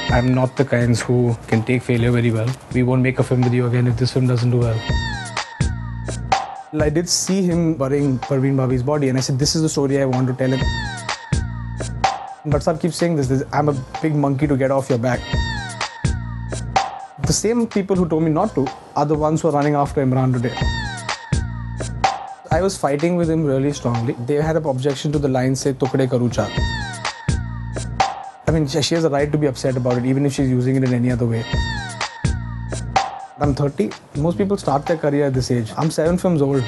I'm not the kinds who can take failure very well. We won't make a film with you again if this film doesn't do well. I did see him burying Parveen Bhabi's body and I said, this is the story I want to tell him. But sir keeps saying this, I'm a big monkey to get off your back. The same people who told me not to are the ones who are running after Imran today. I was fighting with him really strongly. They had an objection to the line, say, Tukde Karu Char. I mean, she has a right to be upset about it, even if she's using it in any other way. I'm 30. Most people start their career at this age. I'm 7 films old.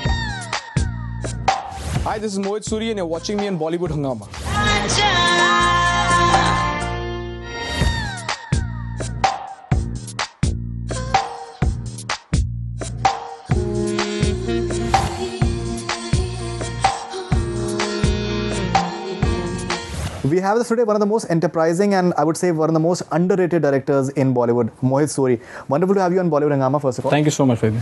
Hi, this is Mohit Suri and you're watching me on Bollywood Hungama. We have today one of the most enterprising and I would say one of the most underrated directors in Bollywood, Mohit Suri. Wonderful to have you on Bollywood Hungama, first of all. Thank you so much, Fabi.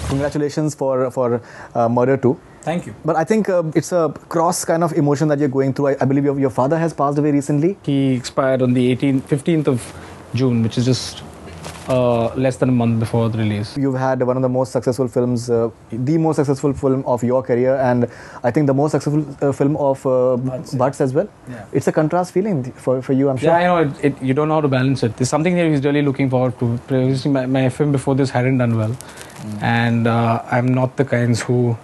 Congratulations for Murder 2. Thank you. But I think it's a cross kind of emotion that you're going through. I believe your father has passed away recently. He expired on the 15th of June, which is just less than a month before the release. You've had one of the most successful films, the most successful film of your career, and I think the most successful film of Bhatt's as well. Yeah. It's a contrast feeling for you, I'm sure. Yeah, I know. You don't know how to balance it. There's something that he's really looking forward to. Previously, my film before this hadn't done well. And I'm not the kinds who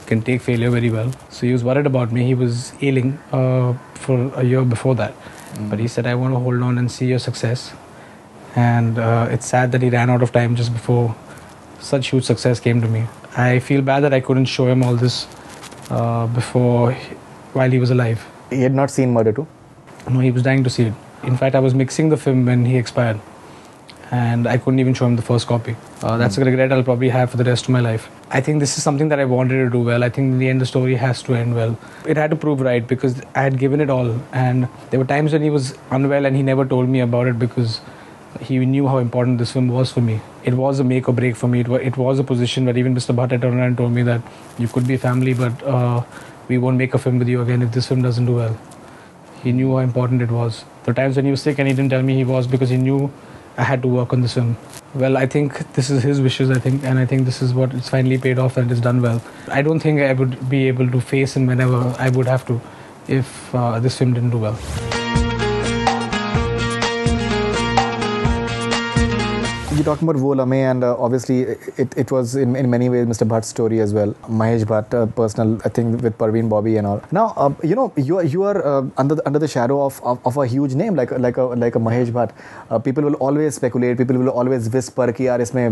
can take failure very well. So he was worried about me. He was ailing for a year before that. But he said, I want to hold on and see your success. And it's sad that he ran out of time just before such huge success came to me. I feel bad that I couldn't show him all this while he was alive. He had not seen Murder 2? No, he was dying to see it. In fact, I was mixing the film when he expired. And I couldn't even show him the first copy. That's a regret I'll probably have for the rest of my life. I think this is something that I wanted to do well. I think in the end the story has to end well. It had to prove right because I had given it all. And there were times when he was unwell and he never told me about it because he knew how important this film was for me. It was a make or break for me. It was a position where even Mr. Bhatt had turned around and told me that you could be a family, but we won't make a film with you again if this film doesn't do well. He knew how important it was. The times when he was sick and he didn't tell me he was because he knew I had to work on this film. Well, I think this is his wishes, and I think this is what it's finally paid off and it's done well. I don't think I would be able to face him whenever I would have to if this film didn't do well. You talked about Wo Lame, and obviously it was in many ways Mr. Bhatt's story as well. Mahesh Bhatt, personal, I think, with Parveen Bhabi and all. Now, you are under the shadow of a huge name like a Mahesh Bhatt. People will always speculate. People will always whisper कि यार इसमें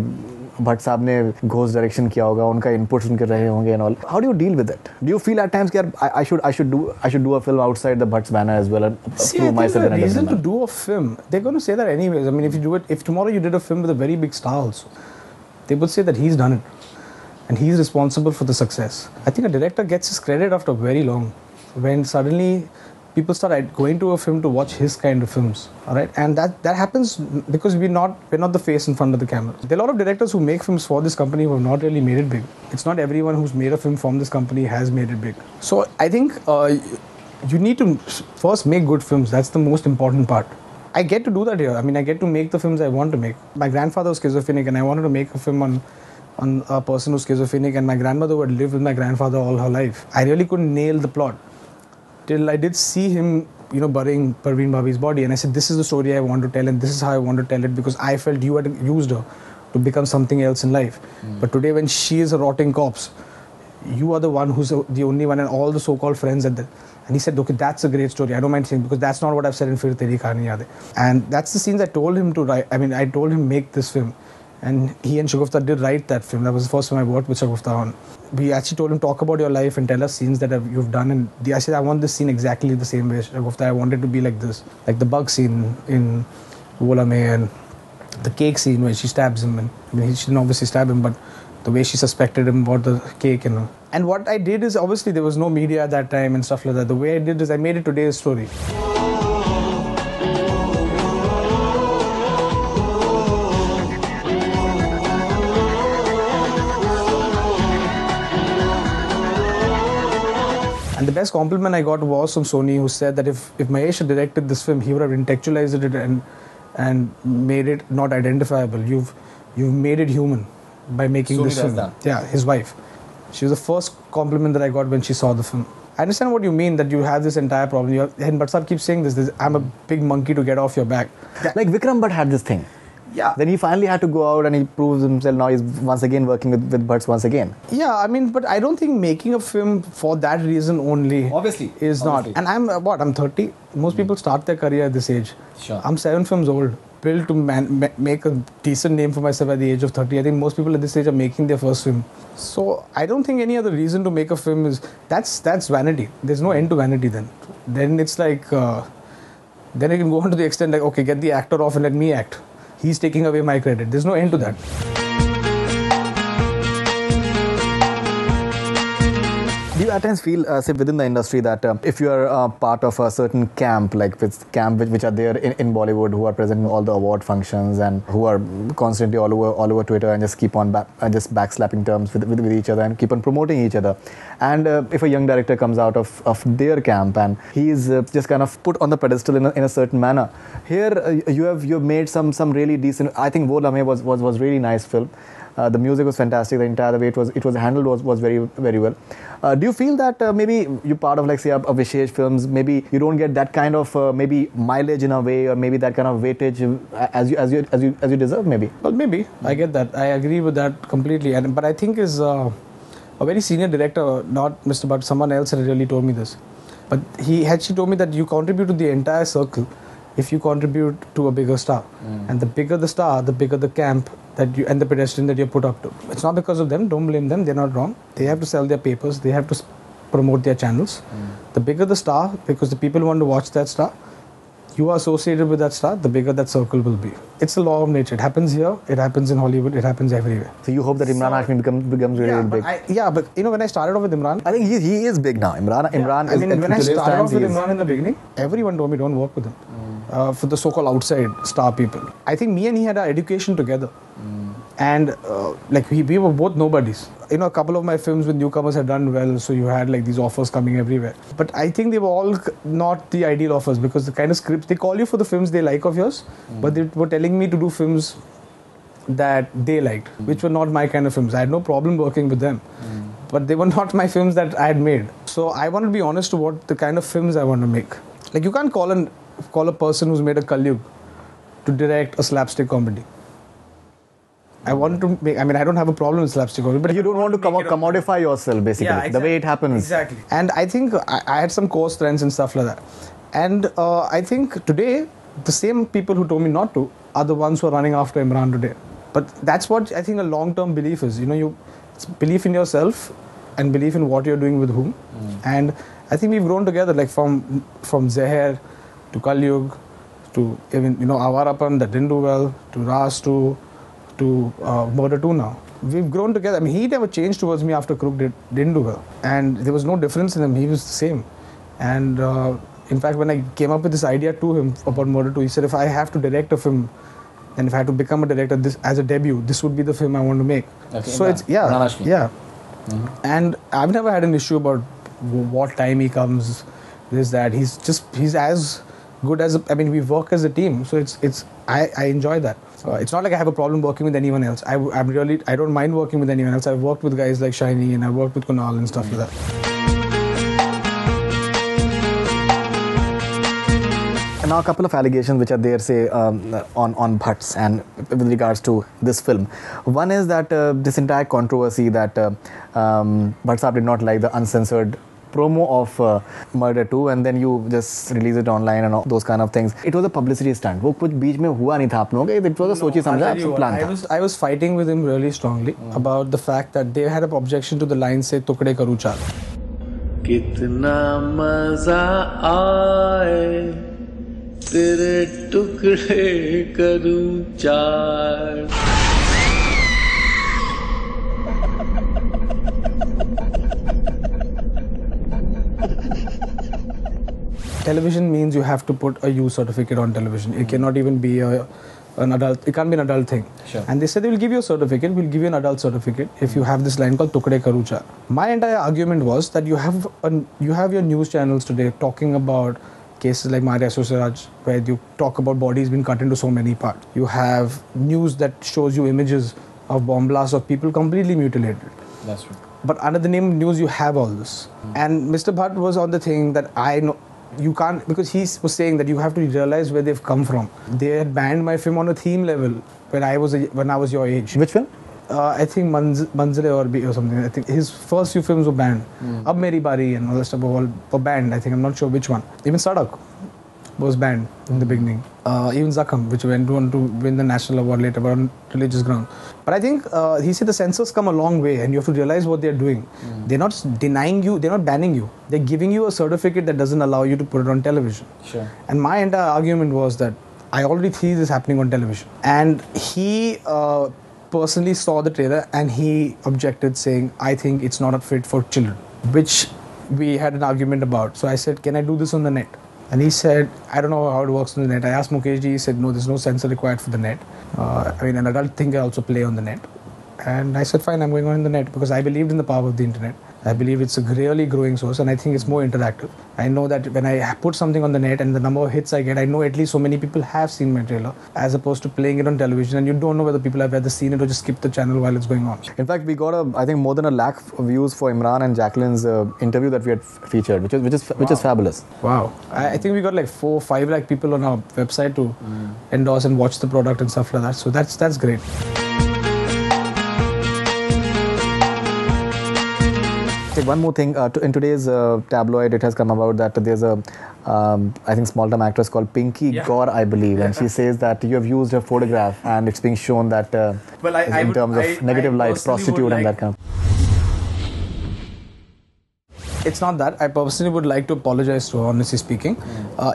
Bhatt साहब ने Ghosh direction किया होगा, उनका input सुन के रहे होंगे and all. How do you deal with it? Do you feel at times that I should do a film outside the Bhatt's banner as well and prove myself? See, I think the reason to do a film, they're going to say that anyways. I mean, if tomorrow you did a film with a very big star also, they would say that he's done it and he's responsible for the success. I think a director gets his credit after very long, when suddenly people start going to a film to watch his kind of films, all right? And that happens because we're not the face in front of the camera. There are a lot of directors who make films for this company who have not really made it big. It's not everyone who's made a film from this company has made it big. So I think you need to first make good films. That's the most important part. I get to do that here. I mean, I get to make the films I want to make. My grandfather was schizophrenic and I wanted to make a film on a person who's schizophrenic, and my grandmother who had lived with my grandfather all her life. I really couldn't nail the plot till I did see him, burying Parveen Bhabi's body, and I said, this is the story I want to tell and this is how I want to tell it because I felt you had used her to become something else in life. But today when she is a rotting corpse, you are the one who's the only one and all the so-called friends and he said, okay, that's a great story. I don't mind saying because that's not what I've said in Fir Teri Kahani Yaad Hai. And that's the scenes I told him to write. I mean, I told him make this film. And he and Shagufta did write that film. That was the first time I worked with Shagufta on. We actually told him, talk about your life and tell us scenes that you've done. And I said, I want this scene exactly the same way. Shagufta, I want it to be like this. Like the bug scene in Wo Lame and the cake scene where she stabs him. And I mean, she didn't obviously stab him, but the way she suspected him about the cake and all. And what I did is, obviously there was no media at that time and stuff like that. The way I did is I made it today's story. And the best compliment I got was from Sony, who said that if Mahesh had directed this film, he would have intellectualized it and made it not identifiable. You've made it human by making this film. Yeah, his wife. She was the first compliment that I got when she saw the film. I understand what you mean, that you have this entire problem. And Bhatt keeps saying this, I'm a big monkey to get off your back. Yeah. Like Vikram Bhatt had this thing. Yeah. Then he finally had to go out and he proves himself. Now he's once again working with Bhatts once again. Yeah, I mean, but I don't think making a film for that reason only is not. And I'm 30. Most people start their career at this age. Sure. I'm 7 films old. Built to make a decent name for myself at the age of 30. I think most people at this age are making their first film. So I don't think any other reason to make a film is... That's vanity. There's no end to vanity then. Then it's like... then it can go on to the extent like, okay, get the actor off and let me act. He's taking away my credit. There's no end to that. Do you at times feel, say, within the industry that if you are part of a certain camp, like which are there in Bollywood, who are present in all the award functions and who are constantly all over Twitter and just keep on just backslapping terms with each other and keep on promoting each other, and if a young director comes out of their camp and he is just kind of put on the pedestal in a certain manner, here you have made some really decent. I think Wo Lamhe was really nice film. The music was fantastic. The entire way it was handled was very, very well. Do you feel that maybe you're part of, like, say, a Vishesh films, maybe you don't get that kind of maybe mileage in a way, or maybe that kind of weightage as you deserve, maybe? Well, maybe. I get that. I agree with that completely. But I think is a very senior director, not Mr. Bhatt, someone else had really told me this. But she told me that you contribute to the entire circle if you contribute to a bigger star. And the bigger the star, the bigger the camp and the pedestrian that you're put up to. It's not because of them, don't blame them, they're not wrong. They have to sell their papers, they have to promote their channels. The bigger the star, because the people want to watch that star, you are associated with that star, the bigger that circle will be. It's the law of nature. It happens here, it happens in Hollywood, it happens everywhere. So you hope that Imran Hashmi becomes really big? But when I started off with Imran... I think he is big now. Imran is... when I started off with Imran in the beginning, everyone told me don't work with him. For the so-called outside star people. I think me and he had our education together. And we were both nobodies. A couple of my films with newcomers had done well, so you had like these offers coming everywhere. But I think they were all not the ideal offers, because the kind of scripts, they call you for the films they like of yours, but they were telling me to do films that they liked, which were not my kind of films. I had no problem working with them, but they were not my films that I had made. So I want to be honest to what the kind of films I want to make. Like, you can't call a person who's made a Kalyug to direct a slapstick comedy. I want to make... I don't have a problem with slapstick comedy, but you don't want to commodify yourself, basically, exactly. The way it happens. Exactly. And I think I had some core strengths and stuff like that. And I think today, the same people who told me not to are the ones who are running after Imran today. But that's what I think a long-term belief is. It's belief in yourself and belief in what you're doing with whom. And I think we've grown together, like from Zeher to Kalyug to even, Avarapan that didn't do well, to Ras to Murder 2 now. We've grown together. He never changed towards me after Crook didn't do well. And there was no difference in him. He was the same. And in fact, when I came up with this idea to him about Murder 2, he said, if I have to direct a film, and if I had to become a director as a debut, this would be the film I want to make. Okay, so it's, And I've never had an issue about what time he comes, this, that. He's as good as... we work as a team. So I enjoy that. It's not like I have a problem working with anyone else. I don't mind working with anyone else. I've worked with guys like Shiny and I've worked with Kunal and stuff like that. And now a couple of allegations which are there, say, on Bhatts and with regards to this film. One is that this entire controversy that Bhatt did not like the uncensored promo of Murder 2, and then you just release it online and all those kind of things. It was a publicity stunt. वो कुछ बीच में हुआ नहीं था आप लोगों के. It was a सोची समझा plan था. I was fighting with him really strongly about the fact that they had an objection to the line say टुकड़े करूँ चार. कितना मजा आए तेरे टुकड़े करूँ चार. Television means you have to put a U certificate on television. It cannot even be a an adult. It can't be an adult thing. Sure. And they said they will give you a certificate. We'll give you an adult certificate if you have this line called Tukde Karu Char. My entire argument was that you have your news channels today talking about cases like Maria Susaraj, where you talk about bodies being cut into so many parts. You have news that shows you images of bomb blasts of people completely mutilated. That's true. But under the name of news, you have all this. And Mr. Bhatt was on the thing that I know you can't, because he was saying that you have to realize where they've come from. They had banned my film on a theme level when I was your age. Which film? I think Manzile or something. I think his first few films were banned. Ab Meri Bari and all that stuff were banned. I think I'm not sure which one. Even Sadak was banned in the beginning. Even Zakham, which went on to win the national award later, but on religious ground. But I think he said the censors come a long way, and you have to realize what they're doing. They're not denying you, they're not banning you. They're giving you a certificate that doesn't allow you to put it on television. Sure. And my entire argument was that I already see this happening on television. And he personally saw the trailer and he objected, saying, I think it's not fit for children, which we had an argument about. So I said, can I do this on the net? And he said, I don't know how it works on the net. I asked Mukesh ji, he said, no, there's no censor required for the net. An adult thing can also play on the net. And I said, fine, I'm going on the net because I believed in the power of the internet. I believe it's a really growing source and I think it's more interactive. I know that when I put something on the net and the number of hits I get, I know at least so many people have seen my trailer as opposed to playing it on television and you don't know whether people have either seen it or just skip the channel while it's going on. In fact, we got I think more than 1 lakh views for Imran and Jacqueline's interview that we had featured, which is fabulous. Wow. I think we got like 4 or 5 lakh people on our website to endorse and watch the product and stuff like that. So that's great. One more thing, in today's tabloid, it has come about that there's a, I think, small-time actress called Pinky Gaur, I believe, and she says that you have used her photograph and it's being shown that in terms of negative light, prostitute and that kind of. It's not that. I personally would like to apologize to her, honestly speaking.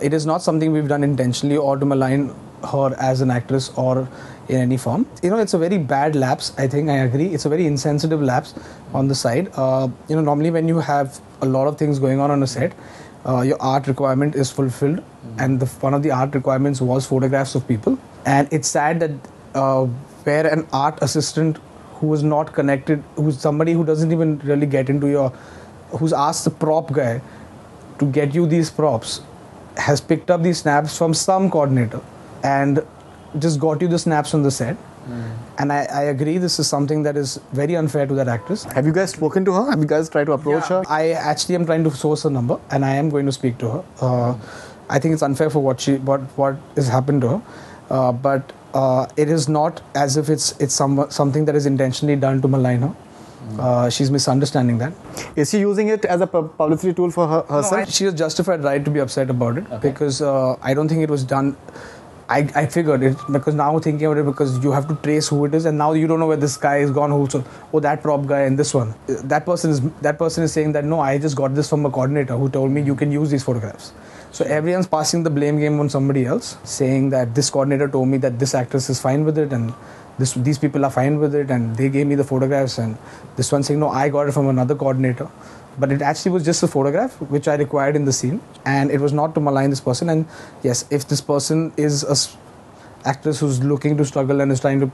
It is not something we've done intentionally or to malign her as an actress or in any form. It's a very bad lapse. I think I agree. It's a very insensitive lapse on the side. Normally when you have a lot of things going on a set, your art requirement is fulfilled, and one of the art requirements was photographs of people. And it's sad that where an art assistant who is not connected, who's somebody who doesn't even really get into who's asked the prop guy to get you these props, has picked up these snaps from some coordinator and just got you the snaps on the set. And I agree, this is something that is very unfair to that actress. Have you guys spoken to her? Have you guys tried to approach her? I actually am trying to source her number and I am going to speak to her. I think it's unfair for what has happened to her, but it is not as if it's something that is intentionally done to malign her. She's misunderstanding that. Is she using it as a publicity tool for herself? No, she has justified right to be upset about it, because I don't think it was done. I figured it, because now thinking about it, because you have to trace who it is, and now you don't know where this guy is gone. That prop guy and this one. That person is saying that no, I just got this from a coordinator who told me you can use these photographs. So everyone's passing the blame game on somebody else, saying that this coordinator told me that this actress is fine with it, and these people are fine with it, and they gave me the photographs, and this one saying no, I got it from another coordinator. But it actually was just a photograph which I required in the scene, and it was not to malign this person. And yes, if this person is a actress who's looking to struggle and is trying to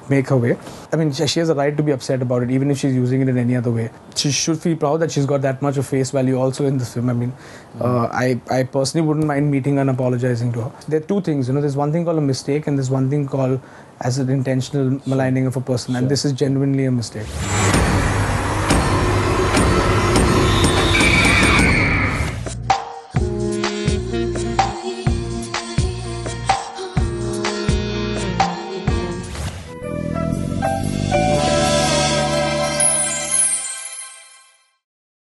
make her way, I mean, she has a right to be upset about it, even if she's using it in any other way. She should feel proud that she's got that much of face value also in this film. I mean, I personally wouldn't mind meeting her and apologizing to her. There are two things, there's one thing called a mistake and there's one thing called as an intentional maligning of a person, and this is genuinely a mistake.